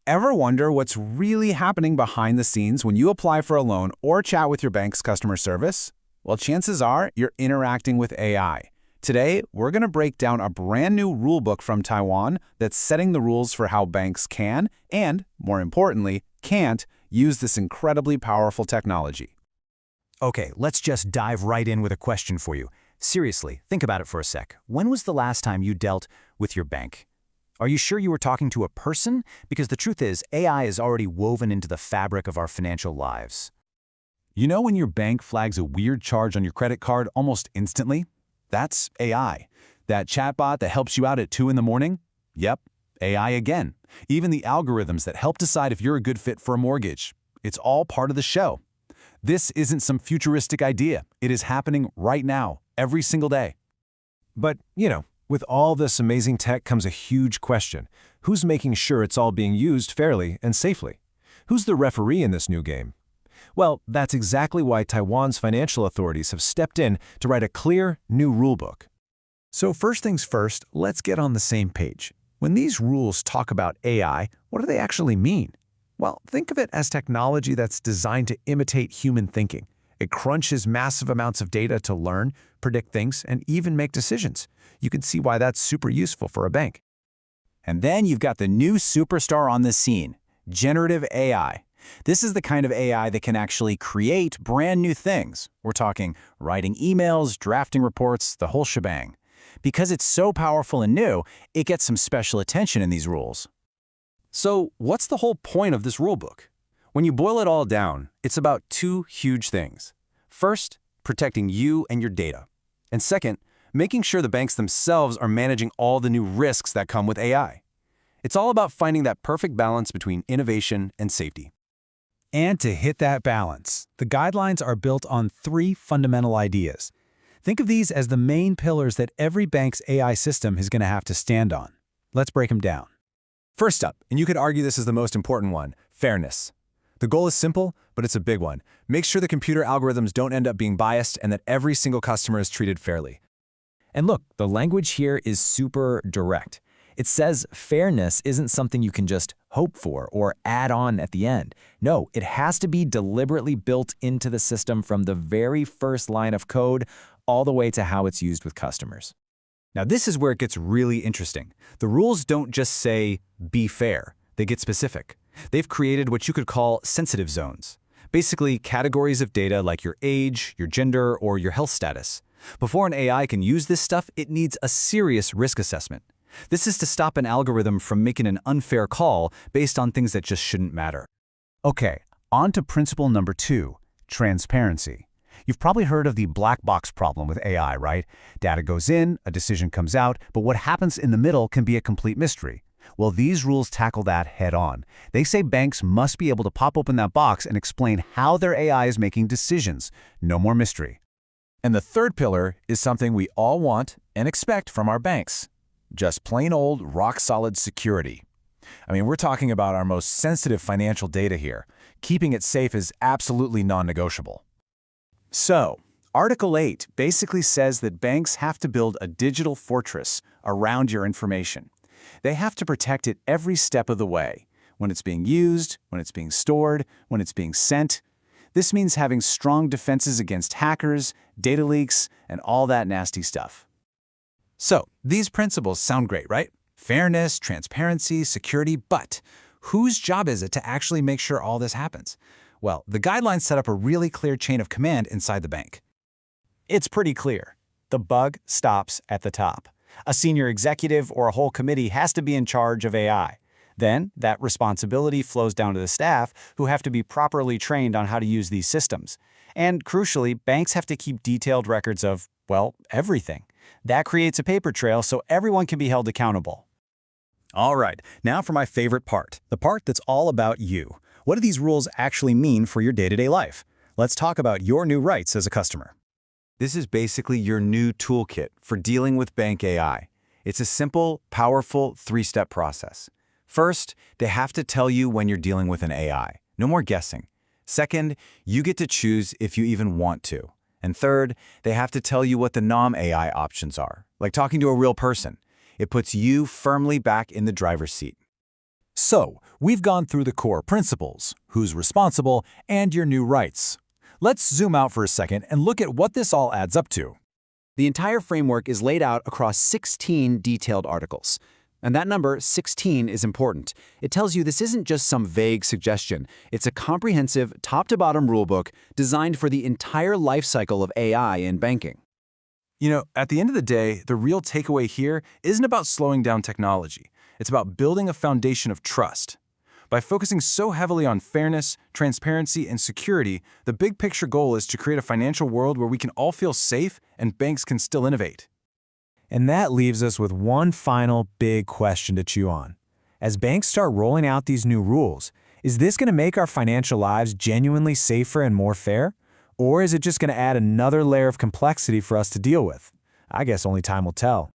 Ever wonder what's really happening behind the scenes when you apply for a loan or chat with your bank's customer service? Well, chances are you're interacting with AI. Today, we're going to break down a brand new rulebook from Taiwan that's setting the rules for how banks can, and, more importantly, can't, use this incredibly powerful technology. Okay, let's just dive right in with a question for you. Seriously, think about it for a sec. When was the last time you dealt with your bank? Are you sure you were talking to a person? Because the truth is, AI is already woven into the fabric of our financial lives. You know when your bank flags a weird charge on your credit card almost instantly? That's AI. That chatbot that helps you out at 2 in the morning? Yep, AI again. Even the algorithms that help decide if you're a good fit for a mortgage. It's all part of the show. This isn't some futuristic idea. It is happening right now, every single day. But, with all this amazing tech comes a huge question. Who's making sure it's all being used fairly and safely? Who's the referee in this new game? Well, that's exactly why Taiwan's financial authorities have stepped in to write a clear, new rulebook. So first things first, let's get on the same page. When these rules talk about AI, what do they actually mean? Well, think of it as technology that's designed to imitate human thinking. It crunches massive amounts of data to learn, predict things, and even make decisions. You can see why that's super useful for a bank. And then you've got the new superstar on the scene, generative AI. This is the kind of AI that can actually create brand new things. We're talking writing emails, drafting reports, the whole shebang. Because it's so powerful and new, it gets some special attention in these rules. So what's the whole point of this rulebook? When you boil it all down, it's about two huge things. First, protecting you and your data. And second, making sure the banks themselves are managing all the new risks that come with AI. It's all about finding that perfect balance between innovation and safety. And to hit that balance, the guidelines are built on 3 fundamental ideas. Think of these as the main pillars that every bank's AI system is going to have to stand on. Let's break them down. First up, and you could argue this is the most important one, fairness. The goal is simple, but it's a big one. Make sure the computer algorithms don't end up being biased and that every single customer is treated fairly. And look, the language here is super direct. It says fairness isn't something you can just hope for or add on at the end. No, it has to be deliberately built into the system from the very first line of code all the way to how it's used with customers. Now this is where it gets really interesting. The rules don't just say, be fair. They get specific. They've created what you could call sensitive zones. Basically, categories of data like your age, your gender, or your health status. Before an AI can use this stuff, it needs a serious risk assessment. This is to stop an algorithm from making an unfair call based on things that just shouldn't matter. Okay, on to principle number 2, transparency. You've probably heard of the black box problem with AI, right? Data goes in, a decision comes out, but what happens in the middle can be a complete mystery. Well, these rules tackle that head on. They say banks must be able to pop open that box and explain how their AI is making decisions. No more mystery. And the third pillar is something we all want and expect from our banks. Just plain old, rock-solid security. I mean, we're talking about our most sensitive financial data here. Keeping it safe is absolutely non-negotiable. So, Article 8 basically says that banks have to build a digital fortress around your information. They have to protect it every step of the way, when it's being used, when it's being stored, when it's being sent. This means having strong defenses against hackers, data leaks, and all that nasty stuff. So, these principles sound great, right? Fairness, transparency, security, but whose job is it to actually make sure all this happens? Well, the guidelines set up a really clear chain of command inside the bank. It's pretty clear. The buck stops at the top. A senior executive or a whole committee has to be in charge of AI. Then, that responsibility flows down to the staff, who have to be properly trained on how to use these systems. And crucially, banks have to keep detailed records of, well, everything. That creates a paper trail so everyone can be held accountable. All right, now for my favorite part, the part that's all about you. What do these rules actually mean for your day-to-day life? Let's talk about your new rights as a customer. This is basically your new toolkit for dealing with bank AI. It's a simple, powerful 3-step process. First, they have to tell you when you're dealing with an AI. No more guessing. Second, you get to choose if you even want to. And third, they have to tell you what the non-AI options are, like talking to a real person. It puts you firmly back in the driver's seat. So, we've gone through the core principles, who's responsible, and your new rights. Let's zoom out for a second and look at what this all adds up to. The entire framework is laid out across 16 detailed articles. And that number, 16, is important. It tells you this isn't just some vague suggestion. It's a comprehensive, top-to-bottom rulebook designed for the entire life cycle of AI in banking. You know, at the end of the day, the real takeaway here isn't about slowing down technology. It's about building a foundation of trust. By focusing so heavily on fairness, transparency, and security, the big picture goal is to create a financial world where we can all feel safe and banks can still innovate. And that leaves us with one final big question to chew on. As banks start rolling out these new rules, is this going to make our financial lives genuinely safer and more fair? Or is it just going to add another layer of complexity for us to deal with? I guess only time will tell.